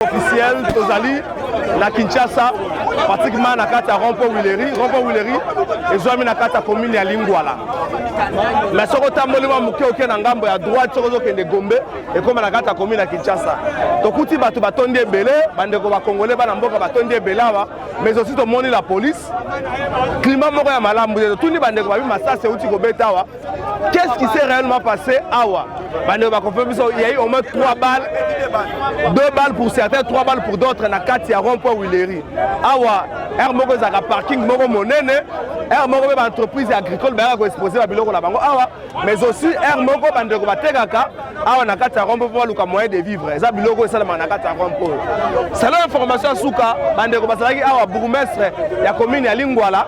officiel tozali na Kinshasa pratiquement na kata Rompo Willery ezwami na kata commune ya Lingwala mais soko tamboli wa muke oke na ngambo ya droite soko kende Gombe ekoma na kata commune ya Kinshasa tokuti bato batondi ebele bandeko ba congolais bana mboka batondi ebele awa mais aussi to moni la police climat moko ya malamu tundi bandeko ba bi masase uti ko betawa. Qu'est-ce qui s'est réellement passé awa? Il y a eu au moins 3 balles, 2 balles pour certains, 3 balles pour d'autres. Na kati ya Rompo Willery. Awa, moko za parking moko monene, moko ba entreprise agricole ba ko exposer ba biloko la bango awa, mais aussi moko bandeko ba tekaka awa na kati ya Rompo pour luka moyen de vivre. Eza biloko esala na kati ya Rompo. C'est l'information suka bandeko ba salaki awa bourgmestre ya commune ya Lingwala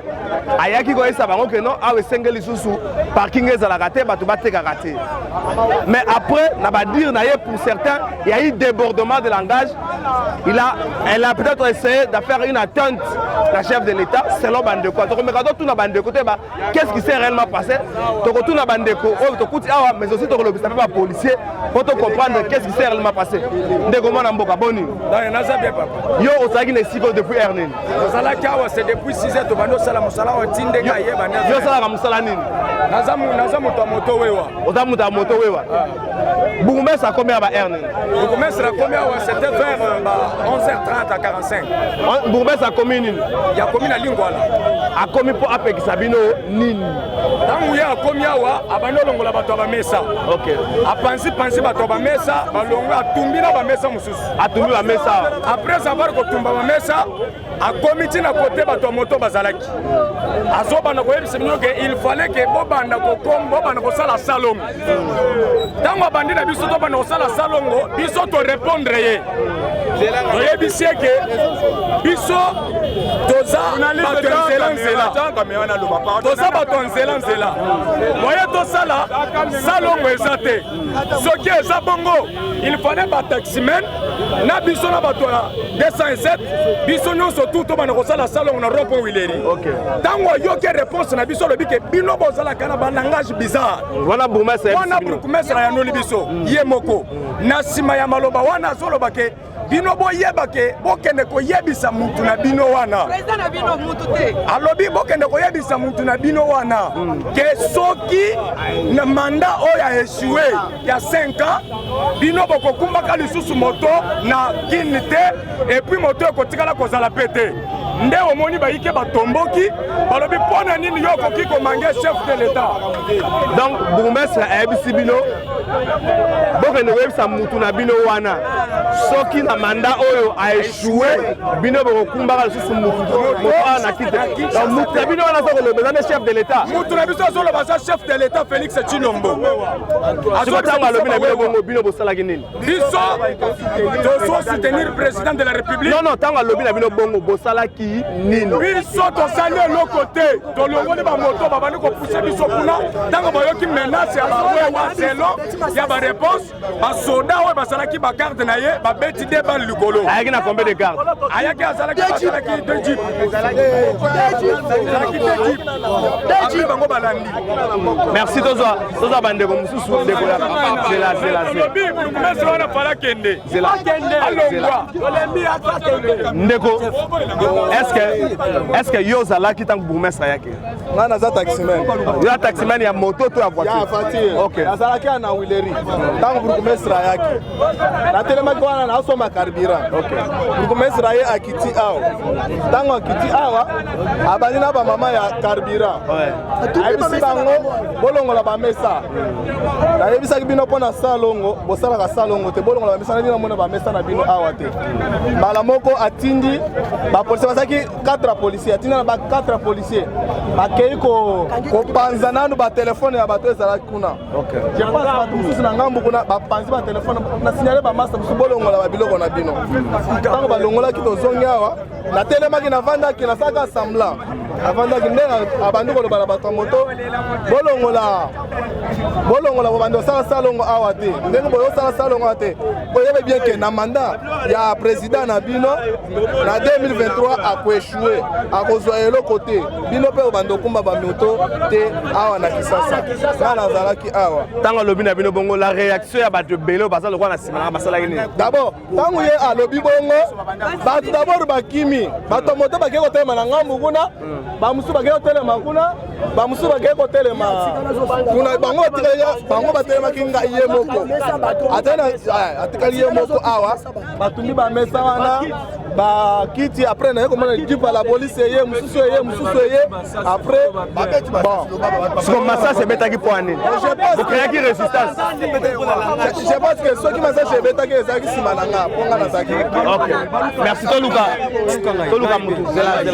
ayaki ko esa bango que non awa sengeli susu parking ezala raté bato ba tekaka te. Mais après, on va dire pour certains, il y a eu débordement de langage. Elle a peut-être essayé de faire une atteinte à la chef de l'État selon Bandeko. Donc, qu'est-ce qui s'est réellement passé? Mais aussi, le policier pour comprendre qu'est-ce qui s'est réellement passé. Yo, depuis Ernin. C'est depuis 6 heures, Bourgmestre a combien à Ernin? Bourgmestre a combien? C'était vers 11h30 à 45. Bourgmestre a combien? Il y a combien à Lingwala? A combien pour Apek Sabino Nini? Tant qu'il y a combien à Banolongola Batoba Mesa. Ok. A penser Batoba Mesa, Balonga Tumbina Bamesa Moussous. A Tumbina Mesa. Après avoir que Tumba Mesa, a comité à côté Batomoto Bazalaki. A Zoba il fallait que Bobanda Bobanda la salon. Dans ma bande de biso to bana osala salongo biso to répondre ye oyebisi ke biso toza bato nzela moye tosala salongo eza te soki eza bongo il fallait bataximen na biso na bato ya 207 biso nyonso tu to bana kosala salongo na Rompo Willery ntango ayoki réponse na biso lobi ke bino bozalaka na balangage bizarre wana bourgmestre ya noli biso ye moko na nsima ya maloba wana azoloba ke bino boyeba ke bokende koyebisa mutu na bino wana alobi bokende koyebisa mutu na bino wana ke soki na manda oyo ya échoué ya 5 ans bino bokokumbaka lisusu moto na kini te et puis moto ekotikala kozala pete nde omoni bayike batomboki balobi mpona nini yo okoki komange chef de l'état. Donc bourgmestre ayebisi bino bokende koyebisa mutu na bino wana soki na mandat oyo a échoué bino bokokumbaka lisusu mutu na kite donc mutu na bino wana sokolobeza nde chef de l'état mutu na biso azoloba za chef de l'état Félix Tshilombo ntango alobi na bino bongo bino bosalaki nini biso tozo soutenir président de la république non ntango alobi na bino bongo bosalaki nini biso tosali eloko te tolongoli bamoto babandi kopousse biso kuna ntango bayoki menace ya bawewa selo ya baréponse basoda oyo basalaki bagarde na ye babeti de bale likolo ayaki na combien de garde ayaki azalaki deux jeep bango balandi merci tozwa bandeko mosusu ndeko ya burgumestre wana fala kende alongwa ndeko est-ce que yo ozalaki ntango bourgmestre ayaki nga naza taximan yo taximan ya moto to ya voiture nazalaki na wileri ntango burgumestre ayaki natelemaki wana naosomba carburant burgumestre aye akiti awa ntango akiti awa abandi na bamama ya carburant ayebisi bango bolongola bamesa nayebisaki bino mpo na salongo bosalaka salongo te bolongola bamesa nani namona bamesa na bino awa te mbala moko atindi bapolisier bazalaki 4 policier atindi na ba 4 policier bakei kopanza nanu batelefone ya bato ezalaki kuna je pense bato mosusu na ngambu kuna bapanzi batelefone na signale bamasa mosusu bolongola babiloko na bino ntango balongolaki tozongi awa natelemaki navandaki nasalaka assemblant avandaki nde abandi koloba na bato ya moto bolongola bobandi osala salongo awa te ndenge boyosala salongo awa te boyebe bien ke na mandat ya président na bino na 2023 akoéchoué akozwa eloko te bino mpe obandi okumba bamoto te awa na Kisasa nga nazalaki awa ntango alobi na bino bongo la réaction ya bato ebele baza lokwa na nsima nanga basalaki nini d'abord ntango ye alobi bongo bato d'abord bakimi bato ya moto bakei kotelema na ngambu kuna bamosusu bakei kotelema kuna bamosusu bakei kotelema kuna bango batelemaki ngai ye moko atikali ye moko awa batumbi bamesa wana bakiti après naye komona jipa la police eye mosusu eye après bon siko masasi ebetaki mpo anini bokreaki résistance je pense que soki masasi ebetaki ezalaki nsima na nga mpo nga nazalaki merci toluka mutu zela yo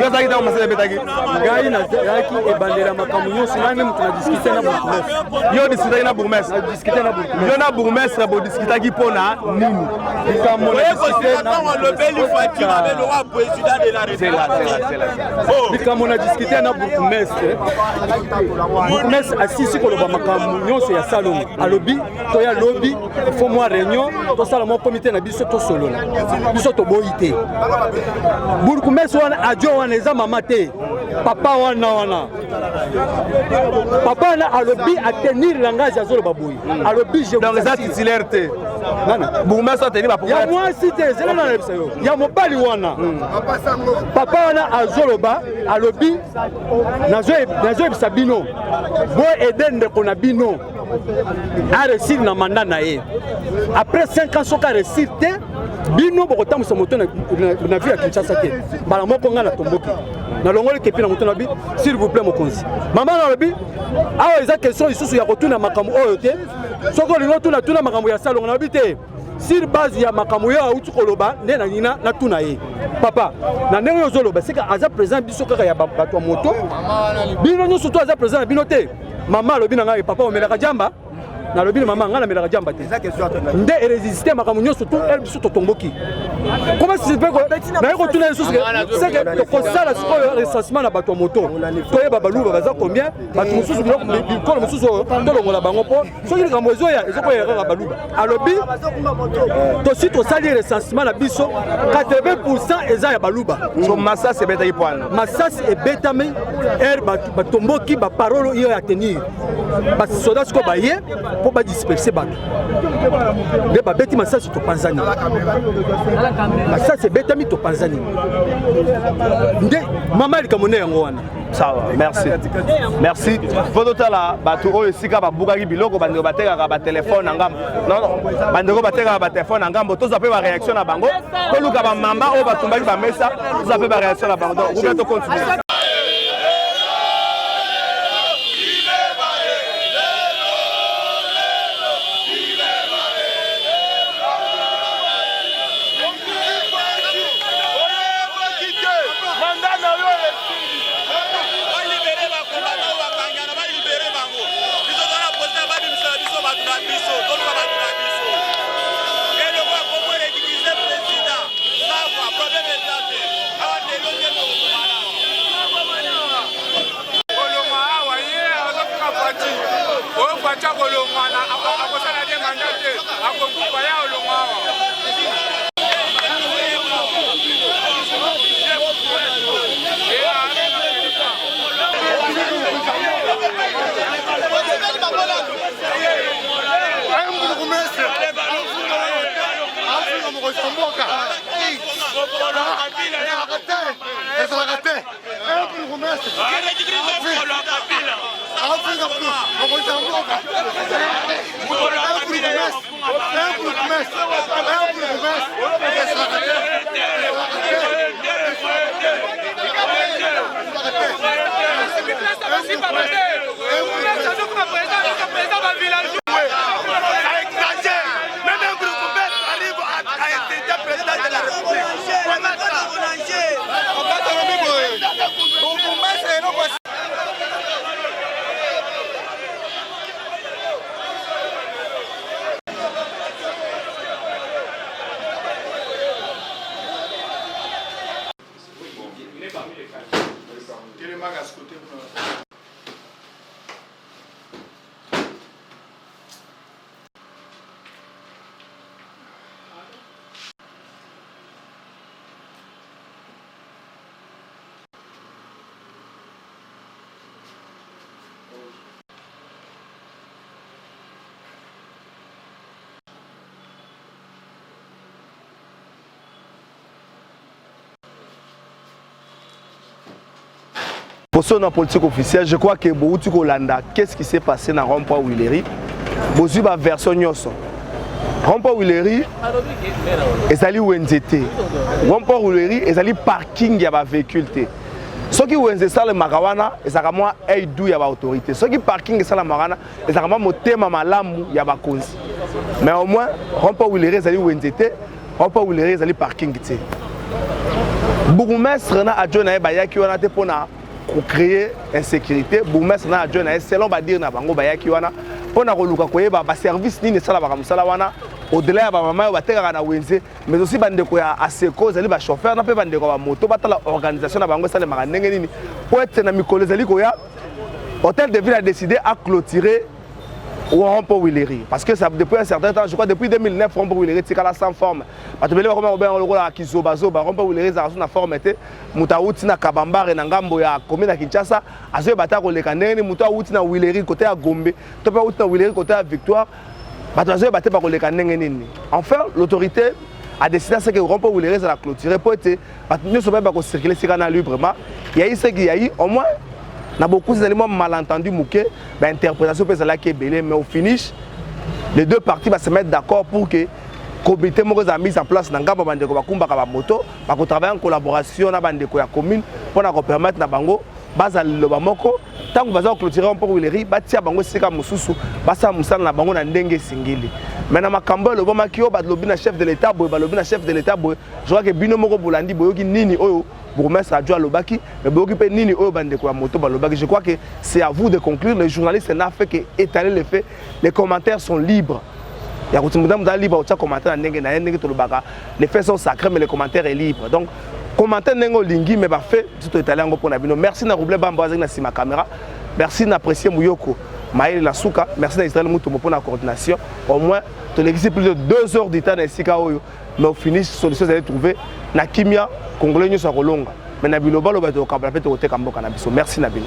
ozalaki ntango masasi ebetaki ngai nazalaki ebandela makambo nyonso ngai mutu na diskite na bourgmestre yo diskitaki na bourgmestre yo na bourgmestre bodiskitaki mpo na nini likambo na diskite na bourgmestre asisi koloba makambo nyonso ya salongo alobi toya lobi ifo mwa réunion tosala mwa komite na biso tosolola biso toboyi te bourgmestre wana adio wana eza mama te papa wana alobi atenir langage azoloba boyi alobi donc eza titulaire te bourgmestre ateni ya mwasi te ezela na lebisa yo ya mobali wana papa wana azoloba alobi nazoyebisa bino boyede ndeko na bino aresir na mandat na ye après 5 ans soki aresir te bino bokotambusa moto na vie ya Kinshasa te mbala moko nga na tomboki nalongoli kepi na moto na bi s'il vous plaît mokonzi mama nalobi awa eza question lisusu ya kotuna makambo oyo te soki olingi otuna makambo ya salongo nalobi te sur base ya makambo oyo auti koloba nde na nina natuna ye papa na ndenge oyo ozoloba seka aza président biso kaka ya bato ya moto bino nyonso to aza président na bino te mama alobi na ngai papa omelaka jamba nalobi na mama nga namelaka jamba te nde erésiste makambo nyonso to ele biso totomboki comment si pe ko naye kotuna lisusu seke tokosala sikoyo recensement na bato ya moto toyeba baluba baza combien bato mosusu bikolo mosusu oyo tolongola bango mpo soki likambo ezoya ezokoya kaka baluba alobi tosi tosali recensement na biso 80% eza ya baluba so masasi ebetaki mpo wana masasi ebetami ere batomboki baparole iyo ya tenir basoda sikoyo baye mpo badisperse bato nde babeti masasi topanzani masasi ebetami topanzani nde mama likambo nde yango wana sawa merci mpo totala bato oyo esika babukaki biloko bandeko batekaka batelefone na ngambo bandeko batekaka batelefone na ngambo tozwa mpe baréaction na bango toluka bamamba oyo batumbaki bamesa tozwa mpe baréaction na bango donc obe tocontinue akocha kolongwana akosala te mandat te akokufa ya olongwawa Pour ça, dans la politique officielle, je crois que Bouti Kolanda, qu'est-ce qui s'est passé dans Rond-Point Willery? Bozu ba version nyoso. Rond-Point Willery, ezali wenzete. Rond-Point Willery, ezali parking ya ba véhicule te. Ceux qui wenzé ça le marawana, ezaka moi aidu ya ba autorité. Ceux qui parking ça la marana, ezaka moi motema malamu ya ba konzi. Mais au moins, Rond-Point Willery ezali wenzete, Rond-Point Willery ezali parking te. Bourgmestre na adjona e bayaki wana te pona pour créer insécurité, bourgmestre na adjoint selon ba dire na bango bayaki wana pona koluka koyeba ba service nini sala ba musala wana au-delà ya ba mama ba tekaka na wenze mais aussi bande ko ya aseko zali ba chauffeur na pe bande ko ba moto batala organisation na bango sala maka ndenge nini po être na mikolo zali ko ya hôtel de ville a décidé à clôturer au Rond-Point Willery parce que ça depuis un certain temps, je crois depuis 2009 Rond-Point Willery tikala sans forme batobele ba comment bien lokola kizoba zoba Rond-Point Willery za na forme te mutauti na kabambare na ngambo ya commune ya Kinshasa azoye bata ko leka ndeni mutu auti na Willery côté ya Gombe to pe auti na Willery côté ya Victoire bato azoye bata ba ko leka ndenge nini. Enfin l'autorité a décidé à ce que Rond-Point Willery la clôturer pour être bato nyoso ba ko circuler sikana librement il y a eu ce qu'il y a eu au moins na beaucoup d'éléments malentendus mouké ben interprétation peut là qui est belé mais au finish les deux parties vont se mettre d'accord pour que comité moko a mis en place na ngamba bande ko bakumba ka ba moto ba ko travailler en collaboration na bande ko ya commune pour na ko permettre na bango baza loba moko tango baza clôturer Rond-Point Willery batia bango sika mususu basa musala na bango na ndenge singili mais na makambo loba makio ba lobi na chef de l'état boy ba lobi na chef de l'état boy je crois que bino moko bolandi boyoki nini oyo bourgmestre adjoint Lobaki, mais Bokipe Nini Obandeko Moto Balobaki. Je crois que c'est à vous de conclure. Les journalistes n'ont fait qu'étaler les faits. Les commentaires sont libres. Il y a des libre commentaire les faits sont sacrés, mais les commentaires sont libres. Donc, commentaire n'est lingui, mais pas fait. Merci na Roublé Bamboazé na ma caméra. Merci d'apprécier Mouyoko. Maël Nasuka, merci d'Israël Moutomo pour la coordination. Au moins, tu as plus de 2 heures de temps dans Sikaoyo. Mais au finish, solution vous allez trouver. Na Kimia, Congolais, nous sommes longs. Mais Nabilo Balo, vous allez trouver. Merci Nabilo.